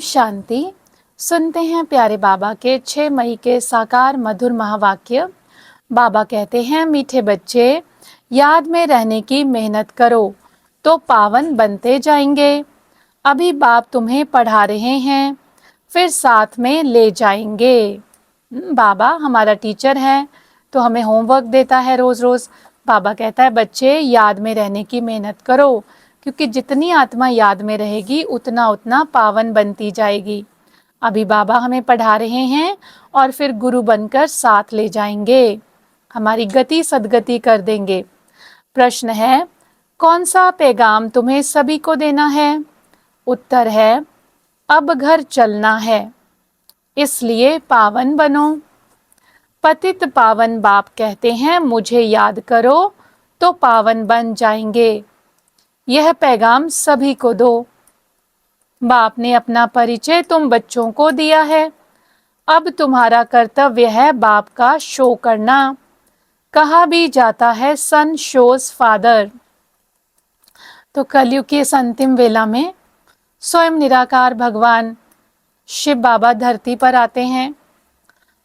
शांति। सुनते हैं प्यारे बाबा के 6 मई के साकार मधुर महावाक्य। बाबा कहते हैं, मीठे बच्चे, याद में रहने की मेहनत करो तो पावन बनते जाएंगे। अभी बाप तुम्हें पढ़ा रहे हैं, फिर साथ में ले जाएंगे। बाबा हमारा टीचर है तो हमें होमवर्क देता है रोज रोज। बाबा कहता है, बच्चे याद में रहने की मेहनत करो, क्योंकि जितनी आत्मा याद में रहेगी उतना उतना पावन बनती जाएगी। अभी बाबा हमें पढ़ा रहे हैं और फिर गुरु बनकर साथ ले जाएंगे, हमारी गति सदगति कर देंगे। प्रश्न है, कौन सा पैगाम तुम्हें सभी को देना है? उत्तर है, अब घर चलना है, इसलिए पावन बनो। पतित पावन बाप कहते हैं, मुझे याद करो तो पावन बन जाएंगे। यह पैगाम सभी को दो। बाप ने अपना परिचय तुम बच्चों को दिया है, अब तुम्हारा कर्तव्य है बाप का शो करना। कहा भी जाता है, सन शोज फादर। तो कलयुग के इस अंतिम वेला में स्वयं निराकार भगवान शिव बाबा धरती पर आते हैं।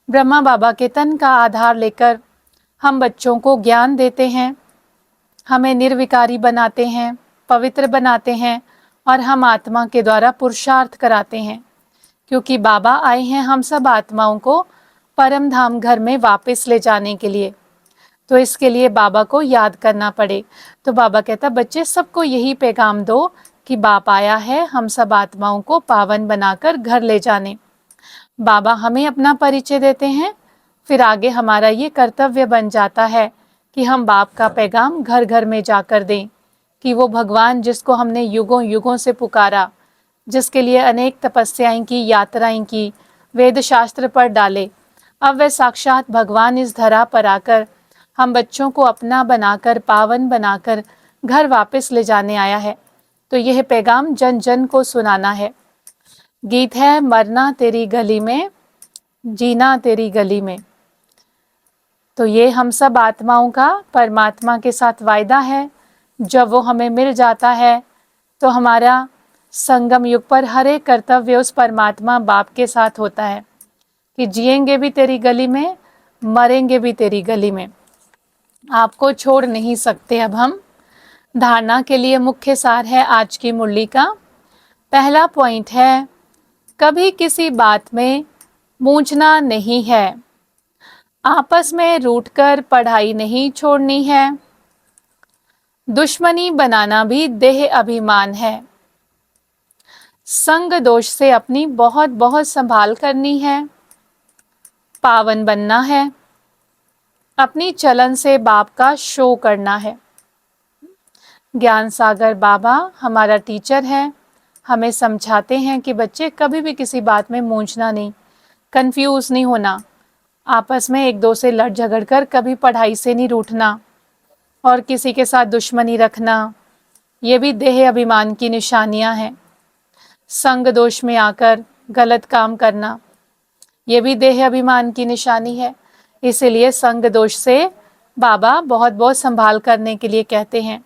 ब्रह्मा बाबा के तन का आधार लेकर हम बच्चों को ज्ञान देते हैं, हमें निर्विकारी बनाते हैं, पवित्र बनाते हैं और हम आत्मा के द्वारा पुरुषार्थ कराते हैं, क्योंकि बाबा आए हैं हम सब आत्माओं को परम धाम घर में वापस ले जाने के लिए। तो इसके लिए बाबा को याद करना पड़े। तो बाबा कहता, बच्चे सबको यही पैगाम दो कि बाप आया है हम सब आत्माओं को पावन बनाकर घर ले जाने। बाबा हमें अपना परिचय देते हैं, फिर आगे हमारा ये कर्तव्य बन जाता है कि हम बाप का पैगाम घर घर में जाकर दें, कि वो भगवान जिसको हमने युगों युगों से पुकारा, जिसके लिए अनेक तपस्याएं की, यात्राएं की, वेद शास्त्र पर डाले, अब वह साक्षात भगवान इस धरा पर आकर हम बच्चों को अपना बनाकर, पावन बनाकर घर वापस ले जाने आया है। तो यह पैगाम जन जन को सुनाना है। गीत है, मरना तेरी गली में, जीना तेरी गली में। तो ये हम सब आत्माओं का परमात्मा के साथ वायदा है। जब वो हमें मिल जाता है तो हमारा संगम युग पर हर एक कर्तव्य उस परमात्मा बाप के साथ होता है कि जिएंगे भी तेरी गली में, मरेंगे भी तेरी गली में, आपको छोड़ नहीं सकते अब हम। धारणा के लिए मुख्य सार है आज की मुरली का। पहला पॉइंट है, कभी किसी बात में मूंझना नहीं है, आपस में रूठकर पढ़ाई नहीं छोड़नी है, दुश्मनी बनाना भी देह अभिमान है, संग दोष से अपनी बहुत बहुत संभाल करनी है, पावन बनना है, अपनी चलन से बाप का शो करना है। ज्ञान सागर बाबा हमारा टीचर है, हमें समझाते हैं कि बच्चे कभी भी किसी बात में मूंझना नहीं, कंफ्यूज नहीं होना, आपस में एक दो से लड़ झगड़ कर कभी पढ़ाई से नहीं रूठना और किसी के साथ दुश्मनी रखना, ये भी देह अभिमान की निशानियां हैं। संग दोष में आकर गलत काम करना, ये भी देह अभिमान की निशानी है। इसीलिए संग दोष से बाबा बहुत बहुत संभाल करने के लिए कहते हैं।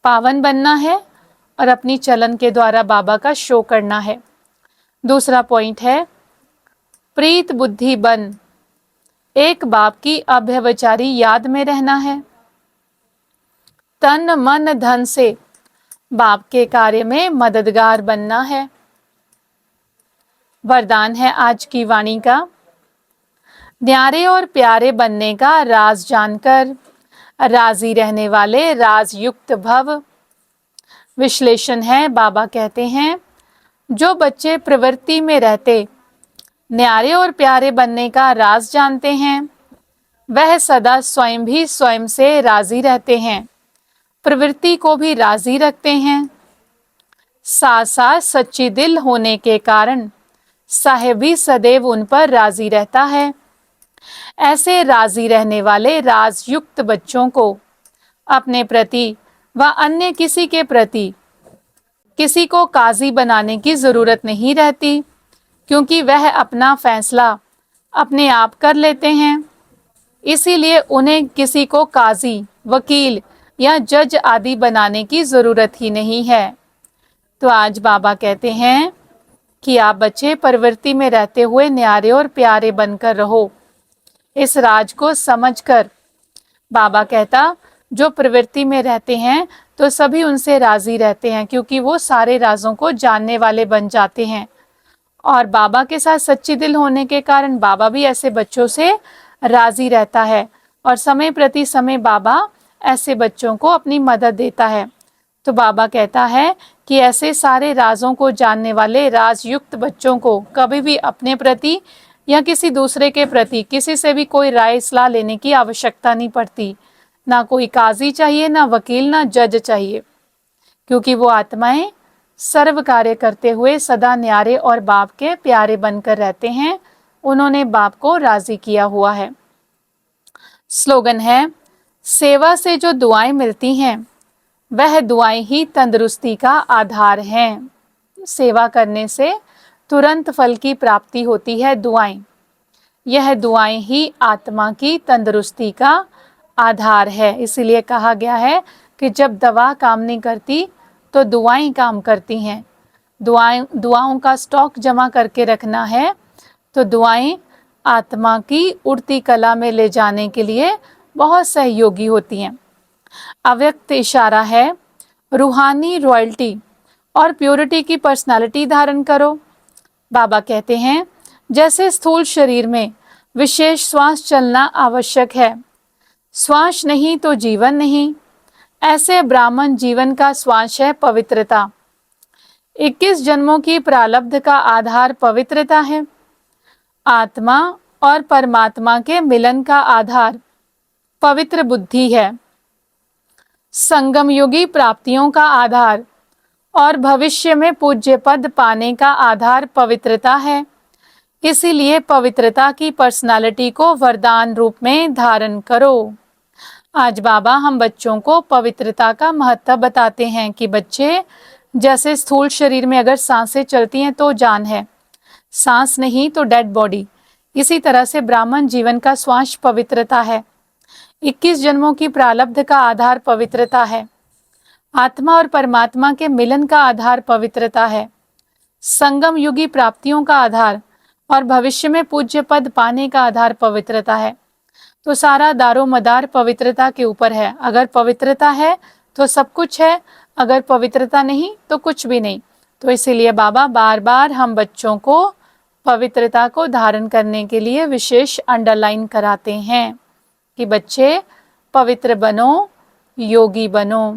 पावन बनना है और अपनी चलन के द्वारा बाबा का शो करना है। दूसरा पॉइंट है, प्रीत बुद्धि बन, एक बाप की अभ्यवचारी याद में रहना है, तन मन धन से बाप के कार्य में मददगार बनना है। वरदान है आज की वाणी का, न्यारे और प्यारे बनने का राज जानकर राजी रहने वाले राजयुक्त भव। विश्लेषण है, बाबा कहते हैं, जो बच्चे प्रवृत्ति में रहते न्यारे और प्यारे बनने का राज जानते हैं, वह सदा स्वयं भी स्वयं से राजी रहते हैं, प्रवृत्ति को भी राजी रखते हैं। साथ साथ सच्ची दिल होने के कारण साहेब भी सदैव उन पर राजी रहता है। ऐसे राजी रहने वाले राजयुक्त बच्चों को अपने प्रति व अन्य किसी के प्रति किसी को काजी बनाने की जरूरत नहीं रहती, क्योंकि वह अपना फैसला अपने आप कर लेते हैं। इसीलिए उन्हें किसी को काजी, वकील या जज आदि बनाने की जरूरत ही नहीं है। तो आज बाबा कहते हैं कि आप बच्चे प्रवृत्ति में रहते हुए न्यारे और प्यारे बनकर रहो। इस राज को समझकर बाबा कहता, जो प्रवृत्ति में रहते हैं तो सभी उनसे राजी रहते हैं, क्योंकि वो सारे राजों को जानने वाले बन जाते हैं। और बाबा के साथ सच्ची दिल होने के कारण बाबा भी ऐसे बच्चों से राजी रहता है, और समय प्रति समय बाबा ऐसे बच्चों को अपनी मदद देता है। तो बाबा कहता है कि ऐसे सारे राजों को जानने वाले राजयुक्त बच्चों को कभी भी अपने प्रति या किसी दूसरे के प्रति किसी से भी कोई राय सलाह लेने की आवश्यकता नहीं पड़ती। ना कोई काजी चाहिए, ना वकील, ना जज चाहिए, क्योंकि वो आत्माएं सर्व कार्य करते हुए सदा न्यारे और बाप के प्यारे बनकर रहते हैं। उन्होंने बाप को राजी किया हुआ है। स्लोगन है, सेवा से जो दुआएं मिलती हैं वह दुआएं ही तंदुरुस्ती का आधार हैं। सेवा करने से तुरंत फल की प्राप्ति होती है। दुआएं, यह दुआएं ही आत्मा की तंदुरुस्ती का आधार है। इसीलिए कहा गया है कि जब दवा काम नहीं करती तो दुआएं काम करती हैं। दुआओं का स्टॉक जमा करके रखना है, तो दुआएं आत्मा की उड़ती कला में ले जाने के लिए बहुत सहयोगी होती हैं। अव्यक्त इशारा है, रूहानी रॉयल्टी और प्योरिटी की पर्सनालिटी धारण करो। बाबा कहते हैं, जैसे स्थूल शरीर में विशेष श्वास चलना आवश्यक है, श्वास नहीं तो जीवन नहीं, ऐसे ब्राह्मण जीवन का श्वास है पवित्रता। 21 जन्मों की प्रारब्ध का आधार पवित्रता है। आत्मा और परमात्मा के मिलन का आधार पवित्र बुद्धि है। संगम युगी प्राप्तियों का आधार और भविष्य में पूज्य पद पाने का आधार पवित्रता है। इसीलिए पवित्रता की पर्सनालिटी को वरदान रूप में धारण करो। आज बाबा हम बच्चों को पवित्रता का महत्व बताते हैं कि बच्चे, जैसे स्थूल शरीर में अगर सांसें चलती हैं तो जान है, सांस नहीं तो डेड बॉडी। इसी तरह से ब्राह्मण जीवन का श्वास पवित्रता है। 21 जन्मों की प्रारब्ध का आधार पवित्रता है। आत्मा और परमात्मा के मिलन का आधार पवित्रता है। संगम युगी प्राप्तियों का आधार और भविष्य में पूज्य पद पाने का आधार पवित्रता है। तो सारा दारो मदार पवित्रता के ऊपर है। अगर पवित्रता है तो सब कुछ है, अगर पवित्रता नहीं तो कुछ भी नहीं। तो इसीलिए बाबा बार बार हम बच्चों को पवित्रता को धारण करने के लिए विशेष अंडरलाइन कराते हैं कि बच्चे पवित्र बनो, योगी बनो।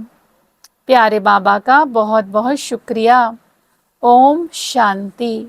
प्यारे बाबा का बहुत बहुत शुक्रिया। ओम शांति।